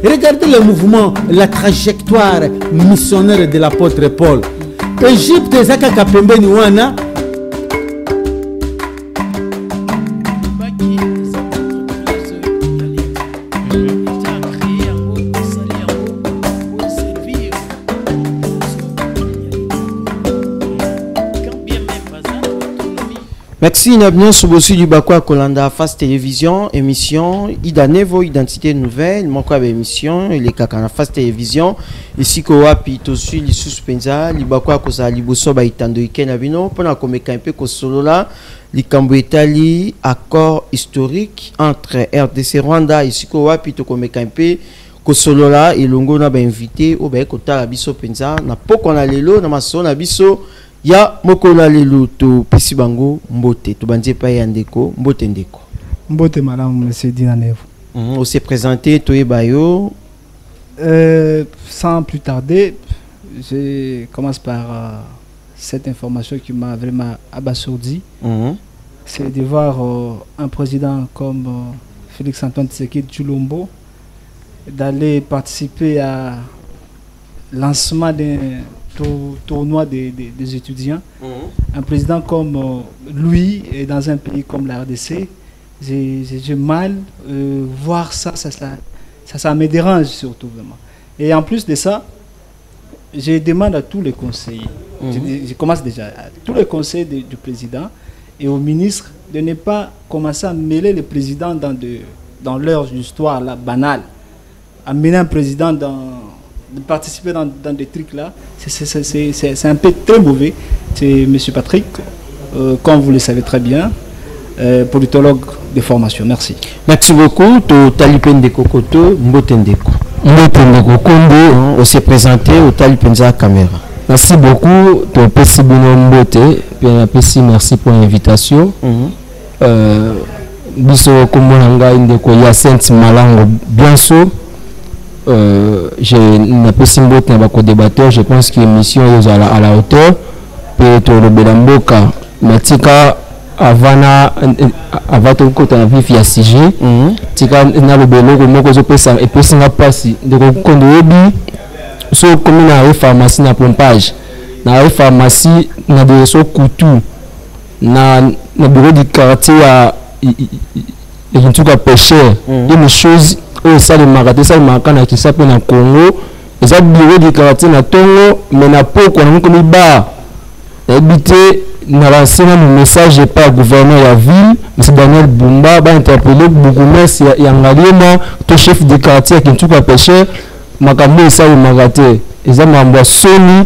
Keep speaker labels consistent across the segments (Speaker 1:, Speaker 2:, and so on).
Speaker 1: Regardez le mouvement, la trajectoire missionnaire de l'apôtre Paul. Égypte, Zaka Kapembeni Wana.
Speaker 2: Merci Nabnion Sobosu du Bakwa Kolanda Face Télévision, émission Ida Nevo, Identité Nouvelle, mon quoi émission, il est Kakana Face Télévision, ici Kowapi, Tosu, li Suspenza, li Bakwa Kosa, li Bosoba Itando Ikenabino, pendant qu'on met un peu Kosolola, li Kambo Itali, accord historique entre RDC Rwanda, ici Kowapi, Tokome Kampe, Kosolola, et Longo n'a pas invité, au Baye Kota, la Biso Penza, n'a pas qu'on a l'élo, n'a pas son abisso. Ya mokola lelo to pesi bango mbote to bandie pa yandeko mbote ndeko
Speaker 3: mbote madame monsieur Dina Nevo.
Speaker 2: On s'est présenté to ebayo
Speaker 3: sans plus tarder, je commence par cette information qui m'a vraiment abasourdi. C'est de voir un président comme Félix Antoine Tshisekedi Tshilombo d'aller participer à lancement d'un tournoi des étudiants. Un président comme lui et dans un pays comme la RDC, j'ai mal voir ça me dérange surtout vraiment. Et en plus de ça, je demande à tous les conseillers, je commence déjà à tous les conseillers du président et aux ministres de ne pas commencer à mêler le président dans leur histoire là, banale. Amener un président de participer dans des trucs là, c'est un peu très mauvais. C'est M. Patrick, comme vous le savez très bien, politologue de formation. Merci.
Speaker 2: Merci beaucoup. To Talipen de Kokoto, Mbotendeko. Mbotendeko Kondo, on s'est présenté au Talipenza caméra.
Speaker 4: Merci beaucoup. To Pessi Bono Mbote, Pessi merci pour l'invitation. Biso Komonanga Indeko Yacinthe Malango Bianso. Je n'ai pas si mbote na bako débatteur, je pense que l'émission est à la hauteur. Peut-être le Belamboka, Matika Avana Avato Kota na vif ya CG. Tika na le belo ko moko zo pesa et pesa nga pasi de ko kondo obi so comme na pharmacie na pompage. Na pharmacie na de so kutu na bureau du quartier à en tout cas pêcheur. Une chose ça le magaté ça le makana qui s'appelle na Congo et ça bureau du quartier na Tongo mais na poko na comme ba habité na lancé un message par gouverneur de la ville M. Daniel Bumba ba interpellé beaucoup merci ya ngaliema to chef de quartier qui tout pêcheur makambo ça le magaté et ça m'a soni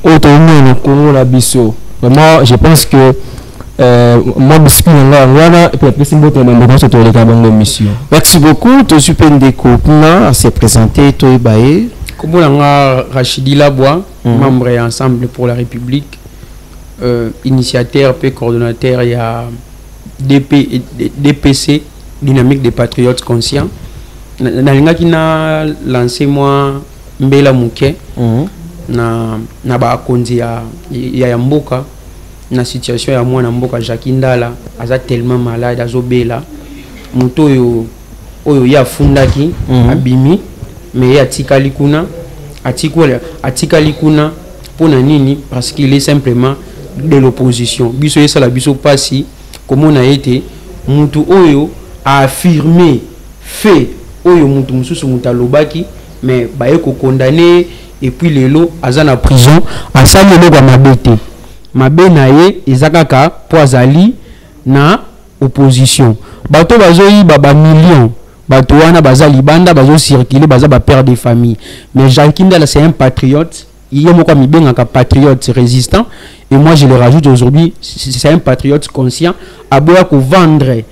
Speaker 4: auto na Congo la biso vraiment je pense que
Speaker 2: merci beaucoup. To Supendeko s'est présenté to ebaye.
Speaker 5: Komolanga Rachidi Labois, membre et Ensemble pour la République, initiateur et coordonnateur, il y a DPC, Dynamique des Patriotes Conscients. Nalinga qui n'a lancé moi Mbela Mouké, na ba konzi ya mboka. Na situation ya mwana mboka Jakindala aza tellement malade azobela muto oyo ya fundaki abimi mais atikali kuna atikali kuna pona nini parce qu'il est simplement de l'opposition biso yesa la biso pasi comme on a été mutu oyo a affirmé fait oyo mutu mususu mutalobaki mais baye ko condamné et puis lelo aza na prison asali lelo kwa mabete mabe na ye ezakaka po azali na opposition bato bazoyi baba million bato wana baza libanda bazo circuler baza ba père de famille mais Jakindala c'est un patriote il y a moko mibengaka patriote résistant et moi je le rajoute aujourd'hui c'est un patriote conscient aboya ko vendre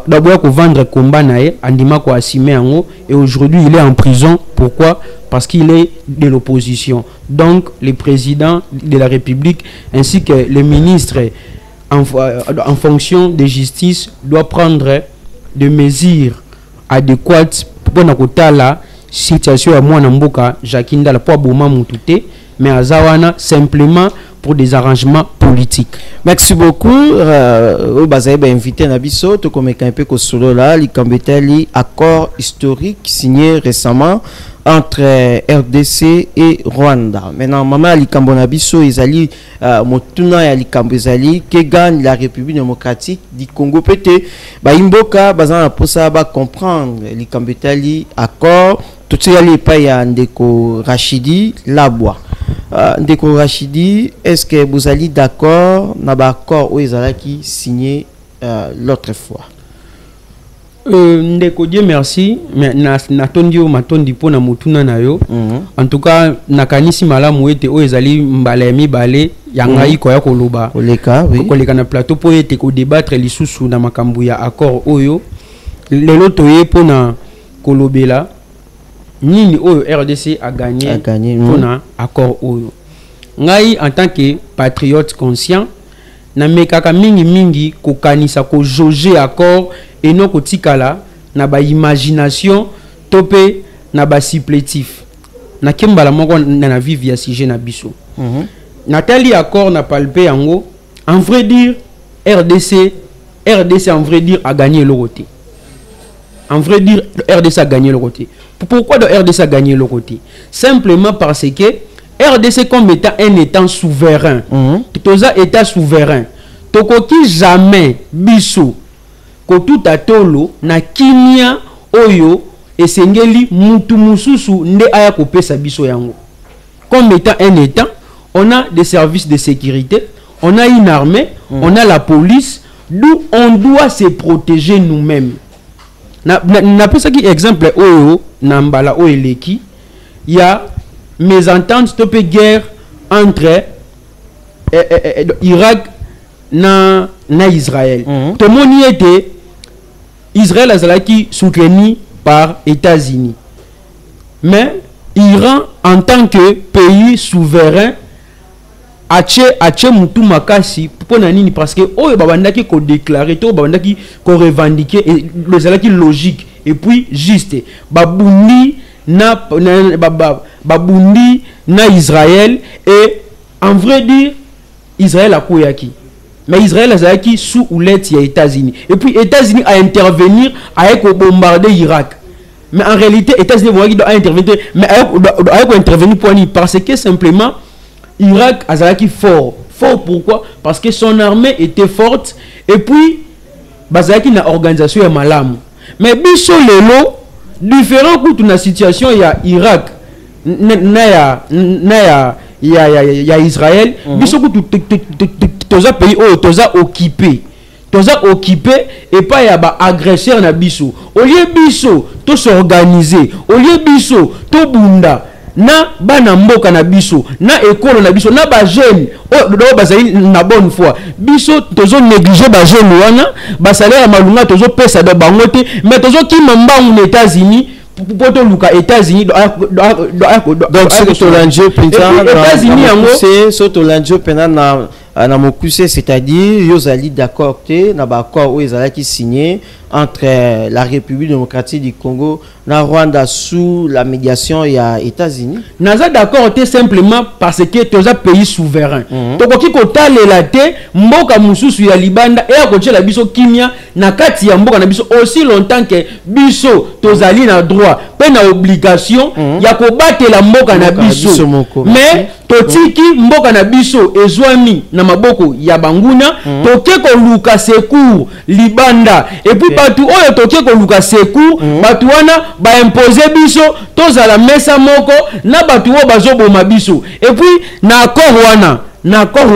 Speaker 5: d'abord ko vendre combat na ye andima ko assumer yango et aujourd'hui il est en prison. Pourquoi? Parce qu'il est de l'opposition. Donc le président de la République ainsi que les ministres en fonction de justice doivent prendre des mesures adéquates pour la situation à moi Namboka Jakindala pour Boma Moutouté mais Azawana simplement pour des arrangements politiques.
Speaker 2: Merci beaucoup. Vous avez invité Nabiso, tout comme un peu solo là, les accord historique signé récemment entre RDC et Rwanda. Maintenant, maman Likambo Nabiso, Ezali, Motuna et Likambo Ezali, qui gagne la République démocratique du Congo. Peut-être, Imboka, bazan pour ça, comprendre Likambo Tali accord. Tout ça, il y a Ndeko Rachidi Labwa. Ndeko Rachidi, est-ce que vous allez d'accord dans l'accord où ils ont signé l'autre fois?
Speaker 5: Ndeko Dieu merci, mais natondio matondi po na mutuna na yo. En tout cas, nakanisi malamu ete o ezali mbala mibale yanga iko ya koloba.
Speaker 2: Koleka, oui.
Speaker 5: Koleka na plateau po ete ko débattre lisusu na makambu ya accord oyo. Lelo toye po na kolobela. Nini oyo RDC a gagné pour un accord oyo. Ngai en tant que patriote conscient na mekaka mingi ko kanisa ko jauger accord et non ko tikala na ba imagination topé na ba supplétif. Na kembala moko na vivre ya sujet na biso. Natali accord na palpé yango en vrai dire RDC en vrai dire a gagné le côté. En vrai dire RDC a gagné le côté. Pourquoi le RDC a gagné le côté? Simplement parce que RDC comme état un état souverain. Toza état souverain. Tokoki jamais biso ko tout atolo na kimia oyo esengeli mutu mususu nde aya ko pesa biso yango. Comme état un état, on a des services de sécurité, on a une armée, on a la police, d'où on doit se protéger nous-mêmes. Na pas qui exemple oyo nambala oeleki il y a mésentente stop guerre entre Irak na Israël. Tout le monde était Israël azalaki soutenu par États-Unis. Mais Iran en tant que pays souverain ache mutu makasi pona nini parce que oyo babandaki ko déclarer to babandaki ko revendiquer et le zalaki logique et puis juste babundi na Israël et en vrai dire Israël a koyaki mais Israël azalaki sous houlette ya États-Unis et puis États-Unis a intervenir avec bombarder Irak. Mais en réalité États-Unis doit intervenir mais a intervenir pour ni parce que simplement Irak azalaki fort. Fort pourquoi? Parce que son armée était forte et puis bazalaki na organisation ya malamu. Mais biso lelo différent coup na situation ya Irak na Israël biso coup toza pays oyo toza occupé et pas ya ba agresseur na biso. Au lieu biso to s'organiser, au lieu biso to bunda na bana mboka na biso na ekolo na biso na ba jeune o bazali na bonne foi biso tozo négliger ba jeune wana ba salaire malunga tozo pesa de bango te mais tozo kima mbangu na États-Unis pour to luka États-Unis
Speaker 2: donc surtout l'enjeu États-Unis c'est surtout l'enjeu pendant na mokuse c'est-à-dire yozali d'accord te na ba accord où ils allaient signer entre la République démocratique du Congo na Rwanda sous la médiation ya États-Unis.
Speaker 5: Naza d'accord te simplement parce que toza pays souverain. Tokoki kotalela te mboka mususu ya libanda et akochela biso kimia na kati ya mboka na biso aussi longtemps que biso tozali na droit pe na obligation ya kobatela mboka na biso. Mais totiki mboka na biso ezwami na maboko ya banguna toke ko luka secours libanda et puis batu oyo toke ko luka secours batu wana ba imposer biso tozala mesa moko na batu oyo bazoboma biso et puis na accord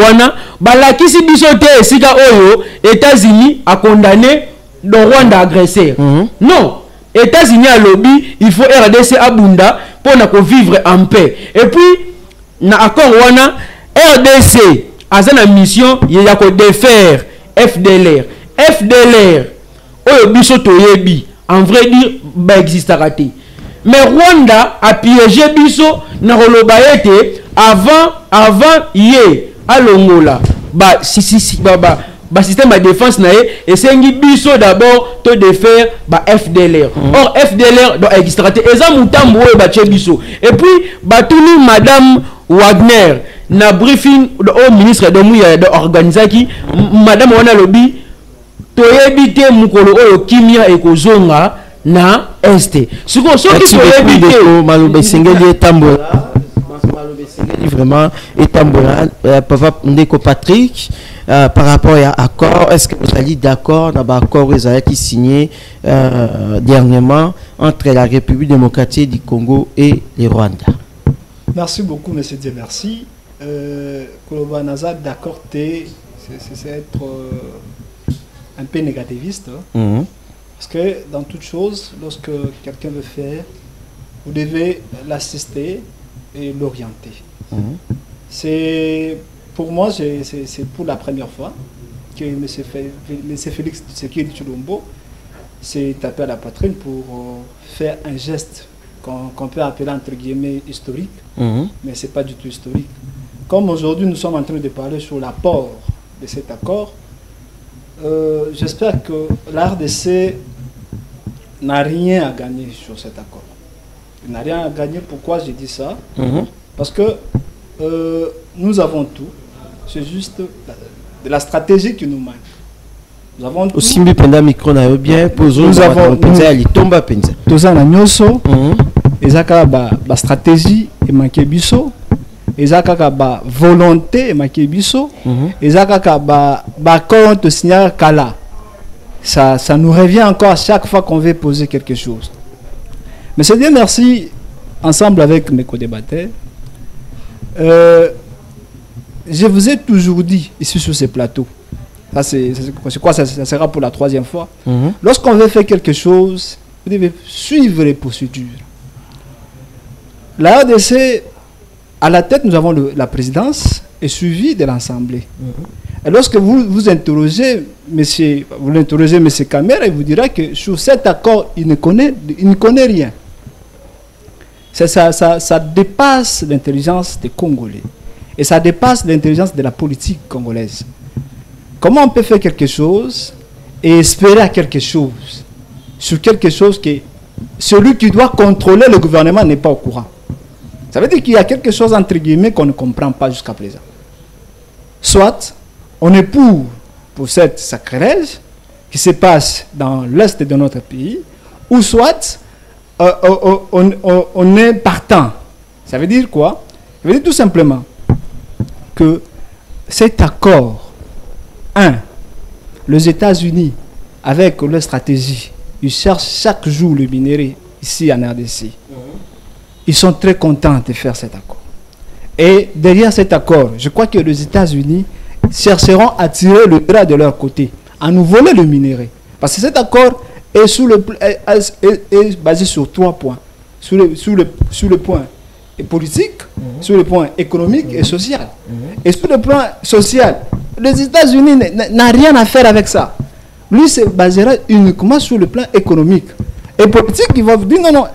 Speaker 5: wana balakisi biso te esika oyo États-Unis a condamné le Rwanda agresseur. Non, États-Unis a lobby, il faut RDC abunda pour na ko vivre en paix. Et puis na accord wana RDC a une mission ya ko défaire FDLR oyo biso toyebi en vrai dire ba existera te mais Rwanda a piégé biso na roloba ete avant ye alongola ba système de défense na ye esengi biso d'abord to défaire ba FDLR. Or FDLR do existera te eza mutambo oyo ba che biso et puis batuni madame Wagner na briefing au ministre de Mouya de organisaki madame wana lobi toyebi te mukolo oyo kimia ekozonga na este siko soki toyebi te
Speaker 2: malobe sengeli etambola vraiment etambola papa ndeko Patrick par rapport à accord, est-ce que vous allez d'accord dans l'accord qui signé dernièrement entre la République démocratique du Congo et le Rwanda?
Speaker 3: Merci beaucoup, monsieur Dieu, merci. Kolobanaza d'accord, c'est être un peu négativiste. Parce que dans toute chose, lorsque quelqu'un veut faire, vous devez l'assister et l'orienter. C'est pour moi, c'est pour la première fois que M. Félix Tshisekedi Tshilombo s'est tapé à la poitrine pour faire un geste qu'on peut appeler entre guillemets historique, mais ce n'est pas du tout historique. Comme aujourd'hui nous sommes en train de parler sur l'apport de cet accord, j'espère que la RDC n'a rien à gagner sur cet accord. Il n'a rien à gagner. Pourquoi j'ai dit ça? Parce que nous avons tout. C'est juste de la stratégie qui nous manque. Nous avons tout.
Speaker 2: Aussi pendant micro na bien posé. Nous avons tomba penza.
Speaker 3: Toza na nyoso. Ezaka ba stratégie et manqué biso. Ezaka ba volonté et manqué biso. Ezaka ba compte signal kala. Ça nous revient encore à chaque fois qu'on veut poser quelque chose. Mais c'est bien, merci, ensemble avec mes co-débatteurs. Je vous ai toujours dit ici sur ces plateaux, c'est quoi, ça sera pour la 3e fois. Lorsqu'on veut faire quelque chose, vous devez suivre les procédures. La RDC, à la tête, nous avons la présidence et suivi de l'Assemblée. Et lorsque vous interrogez M. Kamera, il vous dira que sur cet accord, il ne connaît rien. Ça dépasse l'intelligence des Congolais. Et ça dépasse l'intelligence de la politique congolaise. Comment on peut faire quelque chose et espérer à quelque chose sur quelque chose que celui qui doit contrôler le gouvernement n'est pas au courant? Ça veut dire qu'il y a quelque chose entre guillemets qu'on ne comprend pas jusqu'à présent. Soit on est pour cette sacrilège qui se passe dans l'est de notre pays, ou soit on est partant. Ça veut dire quoi? Ça veut dire tout simplement que cet accord, les États-Unis, avec leur stratégie, ils cherchent chaque jour le minerai ici en RDC. Ils sont très contents de faire cet accord. Et derrière cet accord, je crois que les États-Unis chercheront à tirer le bras de leur côté, à nous voler le minerai. Parce que cet accord est basé sur 3 points. Sur le point politique, sur le point économique et social. Et sur le plan social, les États-Unis n'ont rien à faire avec ça. Lui se basera uniquement sur le plan économique. Et politique, il va vous dire non.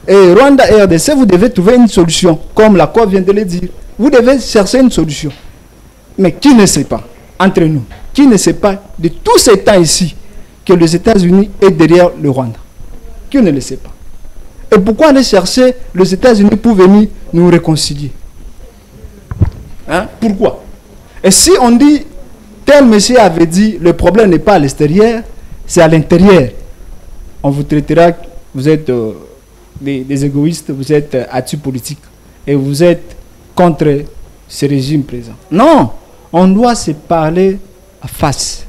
Speaker 3: Et Rwanda et RDC, vous devez trouver une solution, comme l'accord vient de le dire. Vous devez chercher une solution. Mais qui ne sait pas, entre nous, qui ne sait pas de tous ces temps ici, que les États-Unis est derrière le Rwanda? Qui ne le sait pas? Et pourquoi aller chercher les États-Unis pour venir nous réconcilier? Pourquoi? Et si on dit, tel monsieur avait dit, le problème n'est pas à l'extérieur, c'est à l'intérieur, on vous traitera, vous êtes des égoïstes, vous êtes anti-politiques, et vous êtes contre ce régime présent. Non, on doit se parler à face.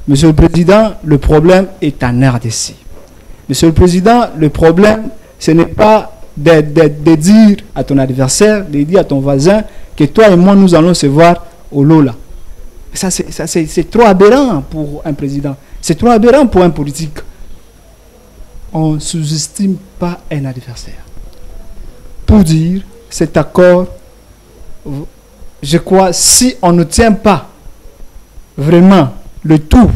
Speaker 3: Monsieur le Président, le problème est en RDC. Monsieur le Président, le problème, ce n'est pas de dire à ton adversaire, de dire à ton voisin que toi et moi, nous allons se voir au Lola. Ça, c'est trop aberrant pour un président. C'est trop aberrant pour un politique. On ne sous-estime pas un adversaire. Pour dire, cet accord, je crois, si on ne tient pas vraiment le tout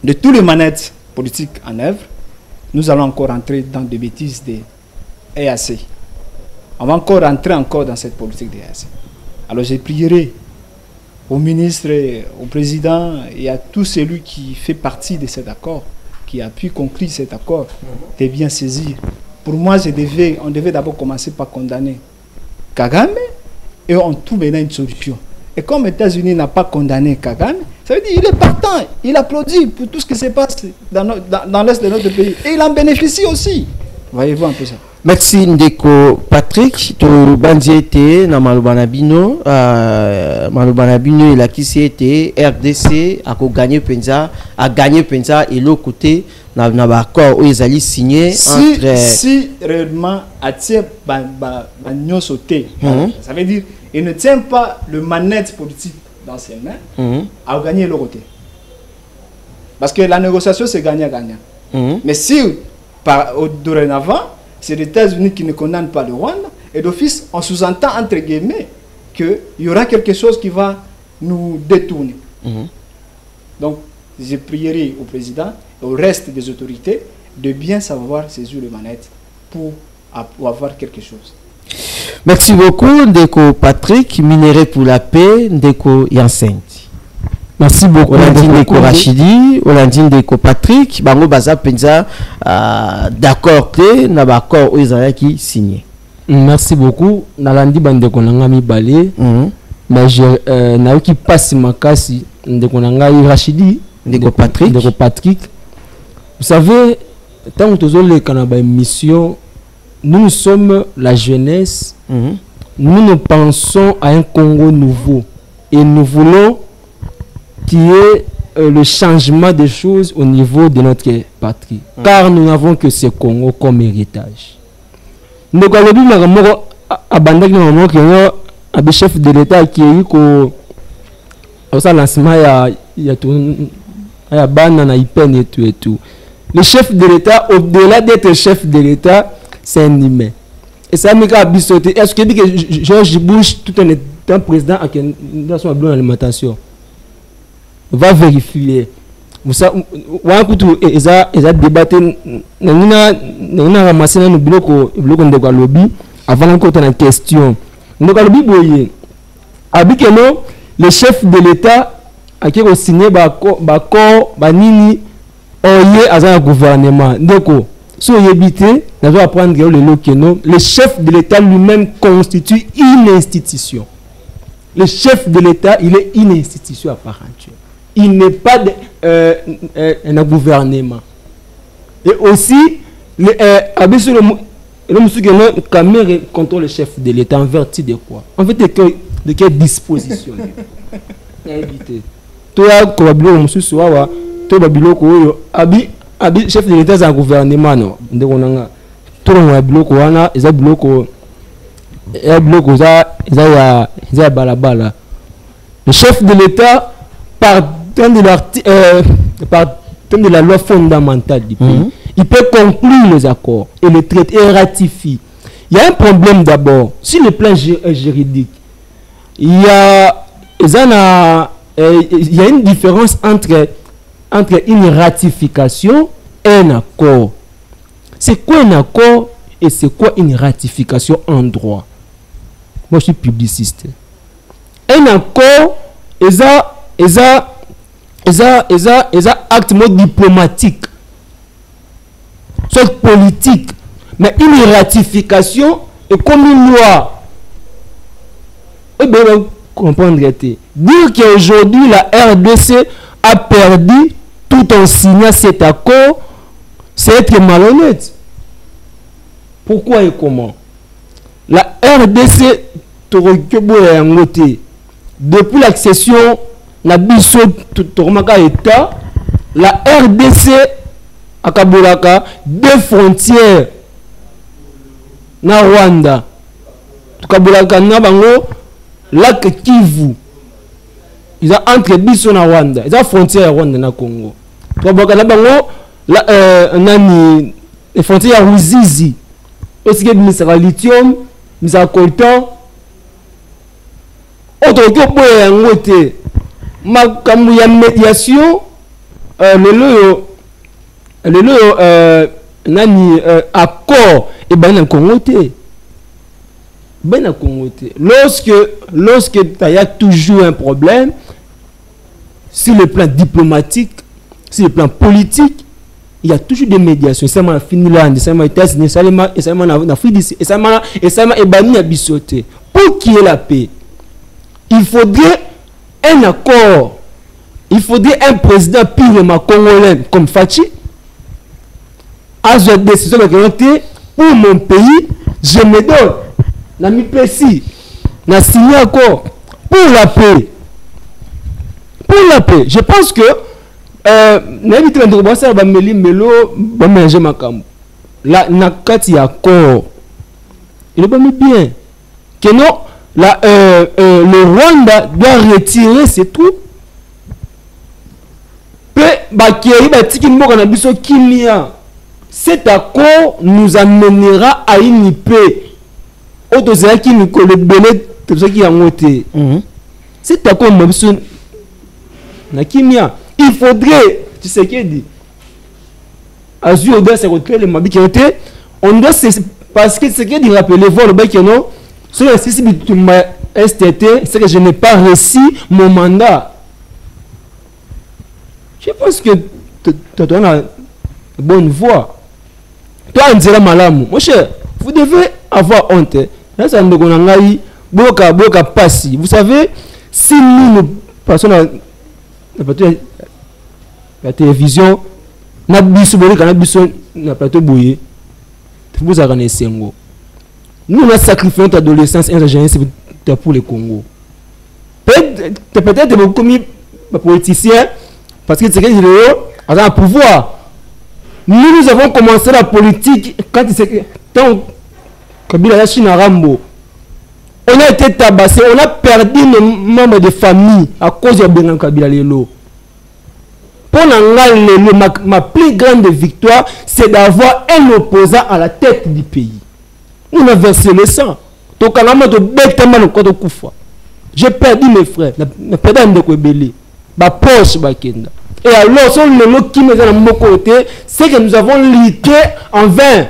Speaker 3: de tous les manettes politiques en œuvre, nous allons encore entrer dans des bêtises de EAC. On va encore rentrer dans cette politique de EAC. Alors je prierai au ministre, au président et à tout celui qui fait partie de cet accord, qui a pu conclure cet accord, de bien saisir. Pour moi, on devait d'abord commencer par condamner Kagame et ont tout maintenant une solution. Et comme les États-Unis n'ont pas condamné Kagame, ça veut dire qu'il est partant, il applaudit pour tout ce qui se passe dans l'est de notre pays. Et il en bénéficie aussi. Voyez-vous un peu ça.
Speaker 2: Merci Ndeko Patrick. To bandiete na Malobanabino. Malobanabino il a qui c'était RDC a gagné Penza, et l'autre côté n'a accord où ils allaient signer entre.
Speaker 3: Si réellement à tient sauté, ça veut dire il ne tient pas le manette politique dans ses mains à gagner l'autre côté. Parce que la négociation c'est gagnant-gagnant. Mais si dorénavant c'est les États-Unis qui ne condamnent pas le Rwanda, et d'office, on sous-entend entre guillemets qu'il y aura quelque chose qui va nous détourner. Donc, je prierai au président et au reste des autorités de bien savoir saisir les manettes pour avoir quelque chose.
Speaker 2: Merci beaucoup, Ndeko Patrick, Minéré pour la paix, Ndeko Yancent. Merci beaucoup. Olandine Ndeko Rachidi, Olandine Ndeko Patrick, Bango Baza Penza, d'accord que n'a pas accord aux Israéliens qui signé.
Speaker 4: Merci beaucoup. Nalandi Bandeko Nangami Balé, mais je n'ai qui passe ma casse Ndeko Nangai Rachidi,
Speaker 2: Ndeko
Speaker 4: Patrick. Vous savez, tant que nous avons une mission, nous sommes la jeunesse, nous pensons à un Congo nouveau et nous voulons qui est le changement des choses au niveau de notre patrie. Car nous n'avons que ce Congo comme héritage. Donc, à l'objet de chef de l'État qui est au lancement, il y a banane, il peine et tout. Le chef de l'État, au-delà d'être chef de l'État, c'est un humain. Et ça m'a abissoté. Est-ce que George Bush, tout en étant président, a dans son bleu alimentation? Va vérifier. Vous savez, ils ont débattu, ils ont ramassé le bloc de lobby avant qu'on ait une question. Donc, le chef de l'État a signé un gouvernement. Donc, si on évite, nous allons apprendre le chef de l'État lui-même constitue une institution. Le chef de l'État, il est une institution à part entière. Il n'est pas un gouvernement. Et aussi, le monsieur contrôle le chef de l'État en vertu de quoi? En fait, de quelle disposition? Toi, chef de l'État, c'est un gouvernement. Non? Tout le monde est balabala. Le chef de l'État, par de la loi fondamentale du pays, il peut conclure les accords et les traiter et ratifier. Il y a un problème d'abord sur le plan juridique. Il y a une différence entre une ratification et un accord. C'est quoi un accord et c'est quoi une ratification en droit? Moi, je suis publiciste. Un accord est un acte diplomatique, soit politique, mais une ratification est comme une loi. Et bien, comprendre. Dire qu'aujourd'hui, la RDC a perdu tout en signant cet accord, c'est être malhonnête. Pourquoi et comment? La RDC, depuis l'accession, la RDC à Kabolaka, deux frontières na Rwanda. Kabolaka na bango lac Kivu. Ils ont entre biso na Rwanda. Ils ont frontière Rwanda na Congo. Kabolaka na bango nani les frontières à Ruzizi. Aussi que misera lithium, misera coltan. Autre que pour ngote. Makambu ya médiation nani accord et ben Congo te lorsque il y a toujours un problème sur le plan diplomatique, sur le plan politique, il y a toujours des médiations. Ça m'a fini là, ça m'a États-Unis, ça m'a en Afrique, ça m'a et bani à bisoter pour qu'il y ait la paix.
Speaker 6: il faudrait un accord. Il faudrait un président purement congolais comme Fachi. À cette décision pour mon pays, je me donne. Na mi pesi, na signé accord pour la paix. Pour la paix. Je pense que n'habite de commencer à meli melo, ba manger makambo. Là, na kati accord. Il est pas mis bien. Que non, le Rwanda doit retirer ses troupes. Cet accord nous amènera à une paix. Qui nous connaît tout ce qui a monté. Cet accord, il faudrait, tu sais qui dit, Azur doit se retrouver les mabis qui ont été, on doit se, parce que ce qui dit rappeler voir le bac non, sur le système de ma STT, c'est que je n'ai pas réussi mon mandat. Je pense que tu as une bonne voix. Toi, on dirait malamou. Mon cher, vous devez avoir honte. Là, ça nous a boka passi. Vous savez, si nous passons à la télévision, na biso na plateau bouillé, vous avez un sengo. Nous, on a sacrifié notre adolescence et notre jeunesse pour le Congo. Peut-être beaucoup mis politiciens, parce que c'est que ont un pouvoir. Nous avons commencé la politique quand Kabila Chine Rambo. On a été tabassé, on a perdu nos membres de famille à cause de Bengan Kabila Lelo. Pour ma plus grande victoire, c'est d'avoir un opposant à la tête du pays. On a versé le sang. J'ai perdu mes frères. J'ai perdu un de Kwebele. Ma poche, Bakenda. Et alors, sur le lot qui me dans mon côté, c'est que nous avons lutté en vain.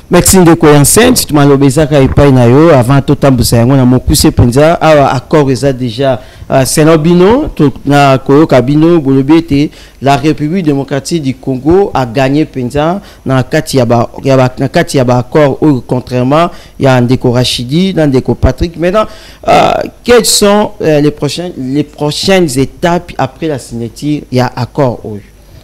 Speaker 2: Maxime de Koyansen, tu m'as l'obésaka et pas nayo avant tout temps ça on a mon poussé penza accord ça déjà c'est Nobino na Koyo Kabino bolobete la République démocratique du Congo a gagné penza na kati ya ba accord contrairement il y a un déco Rachidi dans déco Patrick maintenant quelles sont les prochaines étapes après la signature il y a accord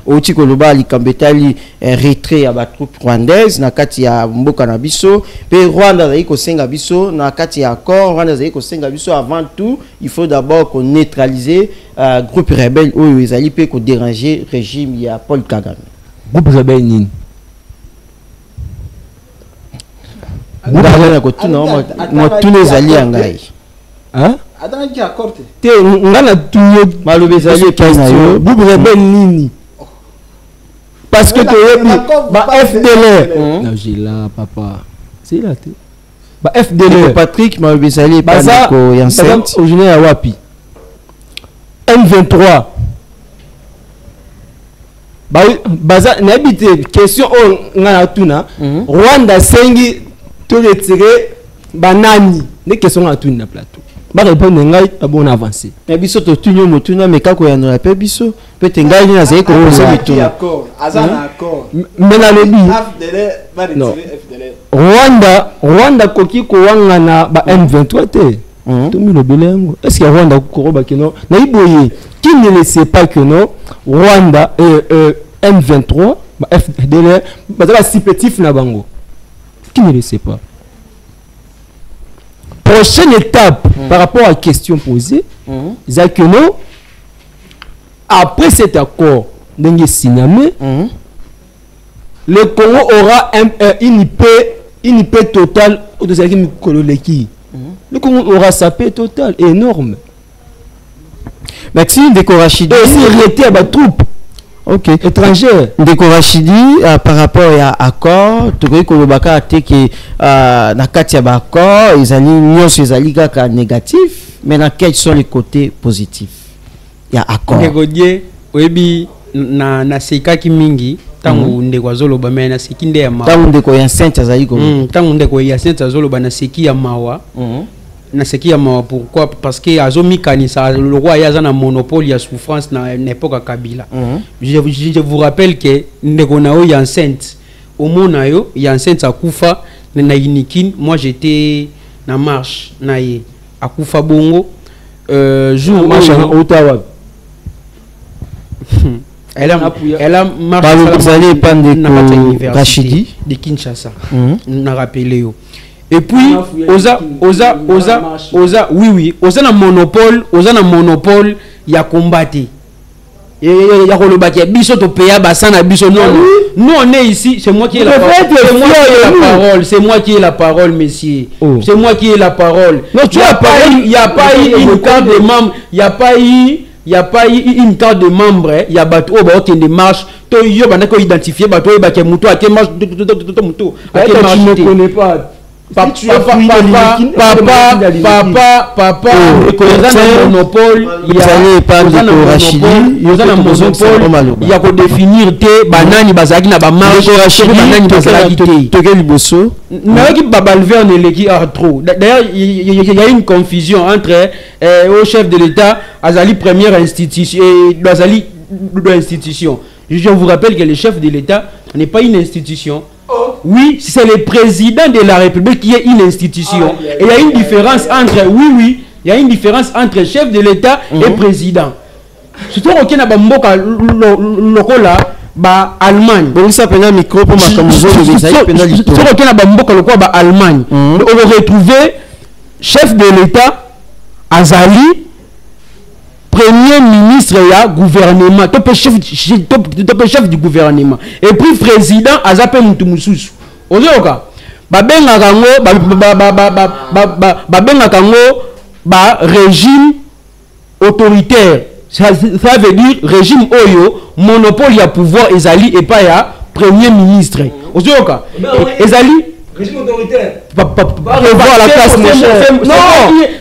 Speaker 2: Oti Koloba likambetali retrait ya ba troupe rwandaise na kati ya mboka na biso pe Rwanda za iko senga biso na kati ya accord Rwanda za iko senga biso avant tout il faut d'abord qu'on neutraliser groupe rebelle oyo ezali pe ko déranger régime ya Paul Kagame.
Speaker 6: Groupe rebelle nini
Speaker 2: ngana ko tuna mo tuna ezali ngai
Speaker 6: hein
Speaker 3: adana ki accord
Speaker 6: te ngana tuyo
Speaker 2: malobe ezali pe na yo
Speaker 6: groupe rebelle nini. Parce que tu es FDLR. Non, j'ai là, papa. C'est là, tu es. FDLR.
Speaker 2: Patrick Mabesali, Panako, Yansen.
Speaker 6: Aujourd'hui, à Wapi. M23. Baza, n'habite, question, on a tout, Rwanda, Sengi, tout retiré, Banani. Les questions à tout, na plateau. Ba répondre ngai bon avancer.
Speaker 2: Mais biso to tunyo motuna mais kako ya na pe biso peut ngai ni azai ko poser bitu.
Speaker 3: D'accord. Azana accord.
Speaker 6: Mais na lebi. Rwanda koki ko wanga na ba M23 te. To mi le belengo. Est-ce que Rwanda ko ba kino na iboye qui ne le sait pas que non Rwanda M23 ba FDLR ba za supplétif na bango. Qui ne le sait pas. Prochaine étape par rapport à la question posée, c'est que nous, après cet accord, le Congo aura une paix totale. Le Congo aura sa paix totale énorme.
Speaker 2: Maxime Dekorachidi.
Speaker 6: Et aussi arrêter à ma troupe.
Speaker 2: Ok.
Speaker 6: Étrangère.
Speaker 2: Dekorachidi par rapport à accord, tu vois que le baka a été que na kati ya accord, ils allaient nyonso ezali kaka négatif, mais dans quels sont les côtés positifs? Il y a accord.
Speaker 5: Négodier, oyebi na sekaki mingi tangu ndeko zoloba mais na seki nde ya mawa.
Speaker 2: Tangu ndeko ya sainte azali ko.
Speaker 5: Tangu ndeko ya sainte zoloba na seki ya mawa. Na seki ya mawa pourquoi parce que azomi kanisa le roi ya na monopole ya souffrance na époque à Kabila. Je vous rappelle que ndeko na o ya sainte au mona yo ya sainte akufa na Inikin moi j'étais na marche na ye akufa bongo jour
Speaker 6: Ottawa.
Speaker 5: elle a marché
Speaker 2: Rachidi
Speaker 5: de Kinshasa. Na rappelé yo. Et puis oza oui oza na monopole ya combattre. Il y a le bac, biso to paya basana biso non. Nous on est ici, c'est moi qui ai la parole. C'est moi qui ai la parole, messieurs. C'est moi qui ai la parole. Il n'y a pas eu une carte de membre. Il n'y a pas eu une carte de membre. Il y a bateau qui est de marche. Tu as identifié bateau qui est mouton, qui marche. Tu ne connais pas. Papa, monopole, il y a que définir te banani bazaki na ba marche banani bazaki te toke liboso na ki babalver ne leki trop. D'ailleurs il y a une confusion entre au chef de l'État azali première institution et azali institution. Je vous rappelle que le chef de l'État n'est pas une institution. Oui, c'est le président de la République qui est une institution. Et il y a une différence entre, il y a une différence entre chef de l'État et président. Surtout qu'il y a un Allemagne. On va retrouver chef de l'État Azali, premier ministre et gouvernement, top chef du gouvernement. Et puis président Azape Mutumususu. Ozoka. Babenga kango régime autoritaire. Ça veut dire régime oyo monopole ya pouvoir ezali et pas ya premier ministre. Ozoka. Ezali
Speaker 6: régime autoritaire.
Speaker 5: Revoir la classe, mon cher. Non,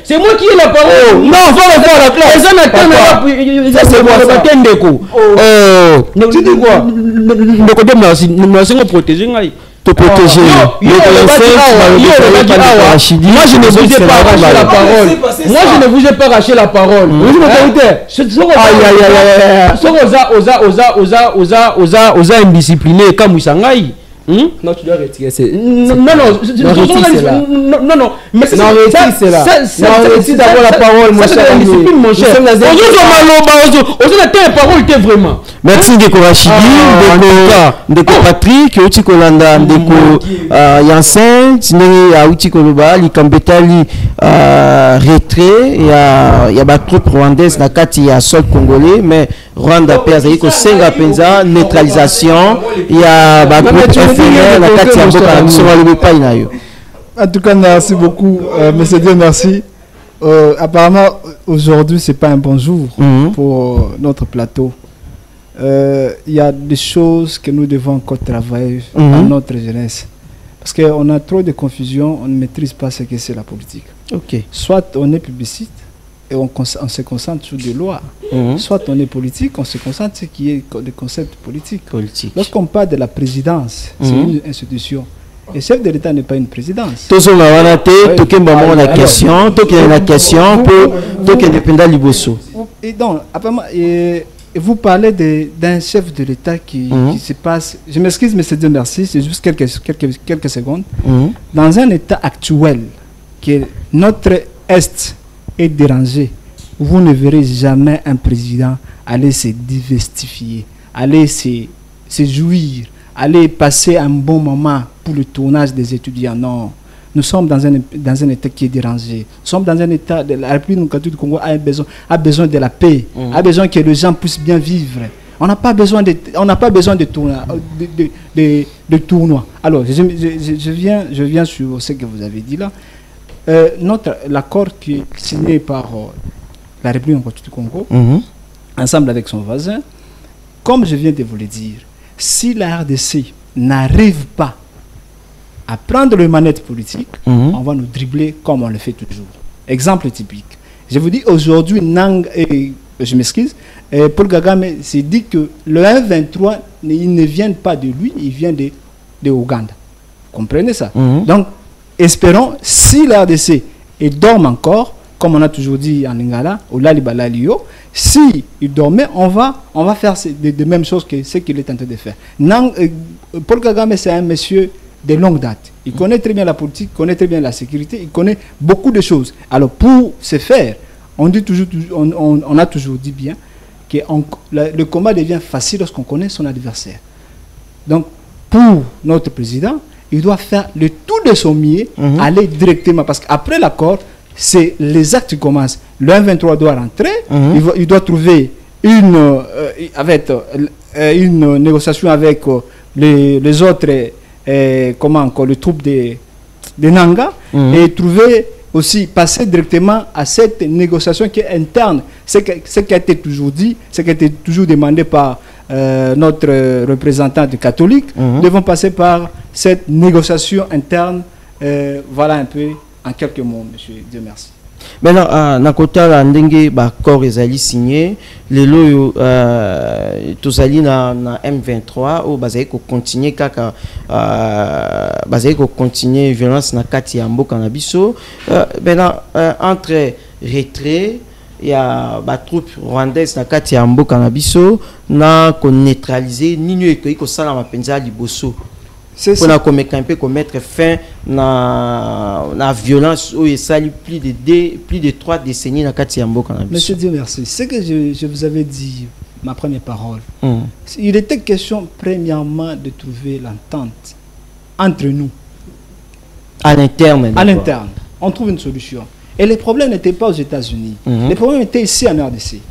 Speaker 5: c'est moi qui ai la parole. Non, faut revoir la classe. Ça c'est moi, c'est Ndeko. Tu dis quoi? Ndeko de merci, merci nous protéger ngai. Te protéger. Moi je ne vous ai pas arraché la parole. Moi je ne vous ai pas arraché la parole. Régime autoritaire. Oza indiscipliné comme Isangai.
Speaker 6: Non, tu dois retirer.
Speaker 5: Non, mais c'est
Speaker 6: là.
Speaker 5: C'est d'avoir la parole, mon cher. Mon cher. Vraiment.
Speaker 2: Merci Ndeko Rachidi, Ndeko Patrick, Uti Kolanda, Ndeko Yansen, Tineri Uti Koloba, Likambetali retrait, il y a ba troupe rwandaise na kati ya sol congolais, mais Rwanda perdre ko senga penza neutralisation, il y a ba groupe FNL na kati ya boka sur le pays na yo.
Speaker 3: En tout cas, merci beaucoup, monsieur Dieu, merci. Apparemment, aujourd'hui, c'est pas un bon jour pour notre plateau. Il y a des choses que nous devons encore travailler dans notre jeunesse. Parce qu'on a trop de confusion, on ne maîtrise pas ce que c'est la politique. Soit on est publiciste et on se concentre sur des lois. Soit on est politique, on se concentre sur ce qui est des concepts politiques. Lorsqu'on parle de la présidence, c'est une institution. Le chef de l'État n'est pas une présidence. Et donc, apparemment, vous parlez d'un chef de l'État qui se passe... Je m'excuse, mais c'est Dieu merci, c'est juste quelques secondes. Dans un État actuel, que notre Est est dérangé, vous ne verrez jamais un président aller se divestifier, aller se jouir, aller passer un bon moment pour le tournage des étudiants. Non. Nous sommes dans un État qui est dérangé. Nous sommes dans un État... La République du Congo a besoin de la paix, a besoin que les gens puissent bien vivre. On n'a pas besoin de tournois. Alors, je viens sur ce que vous avez dit là. L'accord qui est signé par la République du Congo, ensemble avec son voisin, comme je viens de vous le dire, si la RDC n'arrive pas à prendre le manette politique, on va nous dribbler comme on le fait toujours. Exemple typique. Je vous dis aujourd'hui, je m'excuse, Paul Kagame s'est dit que le 1-23, il ne vient pas de lui, il vient de Ouganda. Vous comprenez ça? Donc, espérons, si la RDC dorme encore, comme on a toujours dit en Lingala, au Lalibalalio, si il dormait, on va faire de mêmes choses que ce qu'il est en train de faire. Paul Kagame, c'est un monsieur de longue date. Il connaît très bien la politique, il connaît très bien la sécurité, il connaît beaucoup de choses. Alors pour ce faire, on a toujours dit bien que le combat devient facile lorsqu'on connaît son adversaire. Donc pour notre président, il doit faire le tout de son mieux, aller directement, parce qu'après l'accord, c'est les actes qui commencent. Le 1-23 doit rentrer, il doit trouver une négociation avec les autres, les troupes de Nanga, et trouver aussi, passer directement à cette négociation qui est interne. Ce qui a été toujours dit, ce qui a été toujours demandé par notre représentant de catholique, devons passer par cette négociation interne. Voilà un peu en quelques mots, monsieur. Dieu merci.
Speaker 2: Maintenant, na kota la ndenge ba corps ezali signé les loyo tozali na M23 ou bazali ko continuer kaka bazali ko continuer violence na kati ya mboka na biso entre retrait ya ba troupes rwandaises na kati ya mboka na biso na ko neutraliser nini ekoki ko sala mapenza liboso pour mettre fin à la violence où il s'allie plus de 3 décennies dans le Mboka.
Speaker 3: Monsieur Dieu merci. Ce que je vous avais dit, ma première parole, il était question premièrement de trouver l'entente entre nous.
Speaker 2: À l'interne.
Speaker 3: À l'interne. On trouve une solution. Et les problèmes n'étaient pas aux États-Unis. Les problèmes étaient ici en RDC.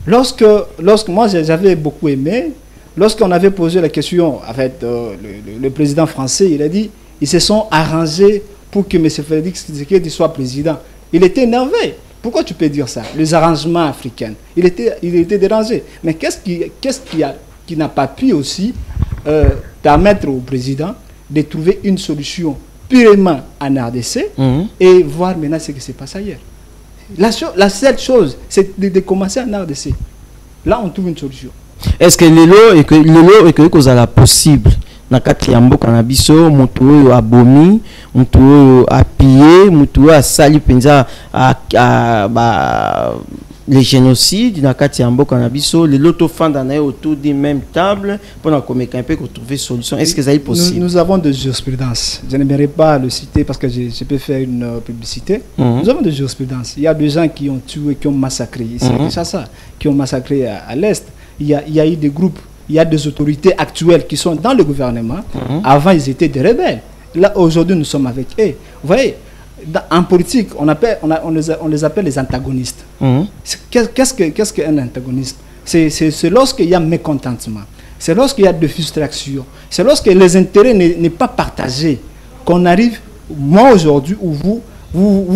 Speaker 3: Lorsque moi j'avais beaucoup aimé, lorsqu'on avait posé la question avec le président français, il a dit ils se sont arrangés pour que M. Félix Tshisekedi soit président. Il était énervé. Pourquoi tu peux dire ça? Les arrangements africains. Il était dérangé. Mais qu'est-ce qui n'a pas pu aussi permettre au président de trouver une solution purement en RDC et voir maintenant ce qui se passe ailleurs? La seule chose, c'est de commencer en RDC. Là, on trouve une solution.
Speaker 2: Est-ce que lelo est que la possible na kati ya mboka na biso mutu oyo abomi mutu oyo apillé mutu oyo asali penza les génocides na kati ya mboka na biso lelo to fanda na autour des mêmes tables pour na komeka un peu pour trouver solution? Est-ce que ça est possible?
Speaker 3: Nous avons de jurisprudence. Je n'aimerais pas le citer parce que je peux faire une publicité. Nous avons de jurisprudence. Il y a des gens qui ont tué, qui ont massacré ici, qui ont massacré à l'est. Il y a eu des groupes, il y a des autorités actuelles qui sont dans le gouvernement. Avant, ils étaient des rebelles. Là, aujourd'hui, nous sommes avec eux. Vous voyez, en politique, on les appelle les antagonistes. Qu'est-ce qu'un antagoniste? C'est lorsqu'il y a mécontentement. C'est lorsqu'il y a de frustration. C'est lorsque les intérêts n'est pas partagé qu'on arrive, moi aujourd'hui, où vous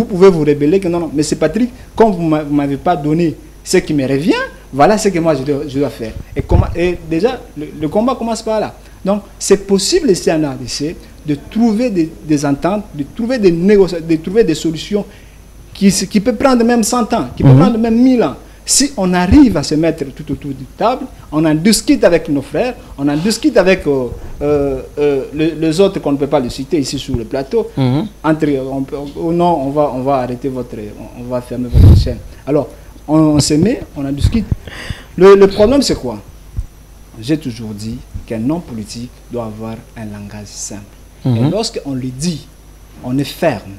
Speaker 3: pouvez vous rebeller que non, mais c'est Patrick, comme vous ne m'avez pas donné ce qui me revient, voilà ce que moi je dois faire. Et déjà, le combat commence par là. Donc, c'est possible ici en RDC de trouver des ententes, de trouver des négociations, de trouver des solutions qui peuvent prendre même 100 ans, qui peuvent prendre même 1000 ans. Si on arrive à se mettre tout autour du table, on en discute avec nos frères, on en discute avec les autres qu'on ne peut pas les citer ici sur le plateau. Non, on va arrêter on va fermer votre chaîne. Alors, on se met, on en discute. Le problème, c'est quoi? J'ai toujours dit qu'un homme politique doit avoir un langage simple. Et lorsqu'on le dit, on est ferme.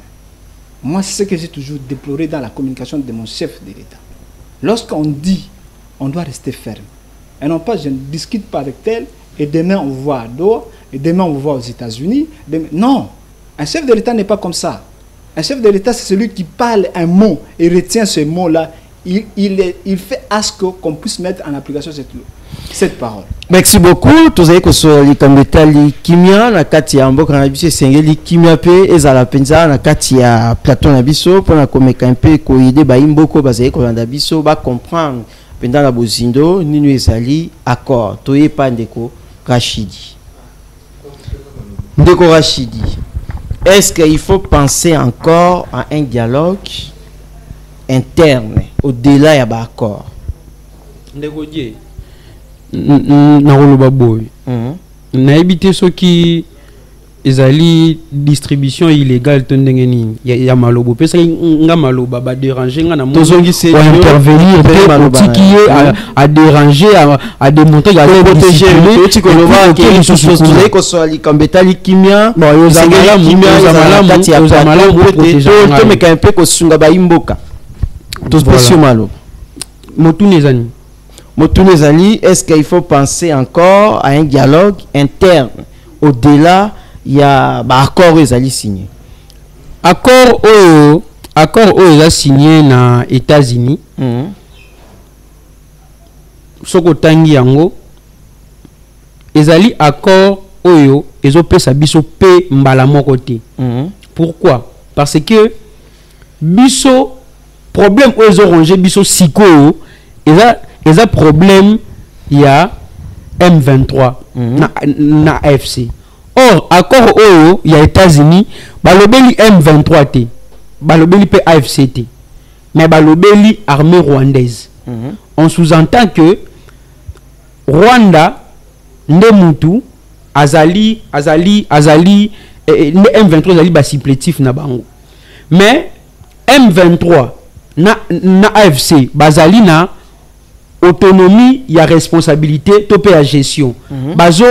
Speaker 3: Moi, c'est ce que j'ai toujours déploré dans la communication de mon chef de l'État. Lorsqu'on dit, on doit rester ferme. Et non pas, je ne discute pas avec tel, et demain on voit à Doha, et demain on voit aux États-Unis. Non, un chef de l'État n'est pas comme ça. Un chef de l'État, c'est celui qui parle un mot et retient ce mot-là. Il fait à ce qu'on puisse mettre en application cette parole.
Speaker 2: Merci beaucoup. Tous avez que sur les candidats kimia na kati ya mboka na biso sengeli kimia pe ezala penza na kati ya plateau na biso pour na komeka un peu ko aider ba imboko bazali ko landa biso ba comprendre pendant la bozindo nini ezali accord toye pa ndeko Rachidi. Ndeko Rachidi. Est-ce qu'il faut penser encore à un dialogue interne au-delà ya ba accord?
Speaker 5: Ndeko die na koloba boy na ebité soki ezali distribution illégale to ndenge nini ya malobo pesa nga maloba ba déranger nga na mo intervenir otiki à déranger à démontrer ya
Speaker 2: protéger otiki koloba ke chose ko so ali kambetali kimia
Speaker 5: yozamala
Speaker 2: to meka un peu ko sunga ba imboka to spécial malo Motune Zali, est-ce qu'il faut penser encore à un dialogue interne au-delà il y a accord ezali signé
Speaker 5: accord oyo signé na États-Unis soko tangi yango ezali accord oyo ezopesa biso pe mbala moko te. Pourquoi? Parce que biso problème oyo ezorangé biso sikoyo eza problème ya M23 na AFC. Or, accord oyo ya États-Unis, balobeli M23 te, balobeli pe AFC te, mais balobeli armée rwandaise. On sous-entend que Rwanda ndemutu azali M23 azali ba supplétif na bango. Mais M23 na AFC bazali na autonomie ya responsabilité to pe ya gestion. Bazo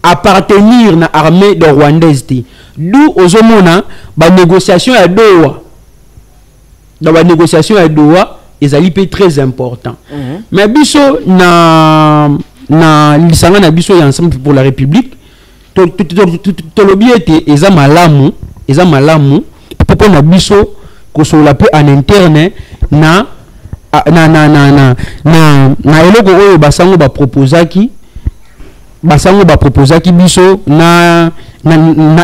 Speaker 5: appartenir na armée de rwandaise. D'où ozomona ba négociation à Doha. Dans la négociation à Doha, ezali pe très important. Mais biso na lisanga na biso ya ensemble pour la République to lobiete eza malamu popo na biso ko so la pe en interne na eloko oyo basango ba proposaki biso na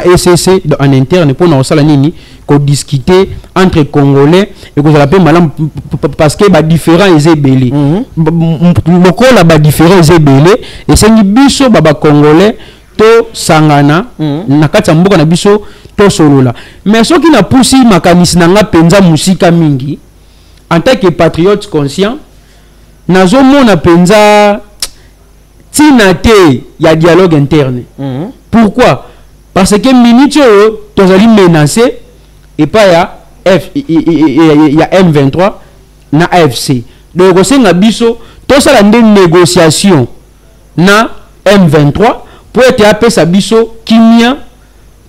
Speaker 5: ECC en interne pour na osala nini ko discuter entre congolais et ko la pe malam parce que ba différents ezebele lokola ba différents ezebele et sengi biso ba congolais to sangana na kati ya mboka na biso to solola mais soki na pusi makanisi na nga penza musika mingi en tant que patriote conscient nazomona penza tina te ya dialogue interne. Pourquoi? Parce que minute tozali menacé et pas ya M23 na AFC. Donc osenga biso tosala nde négociation na M23 pour être apesa biso kimia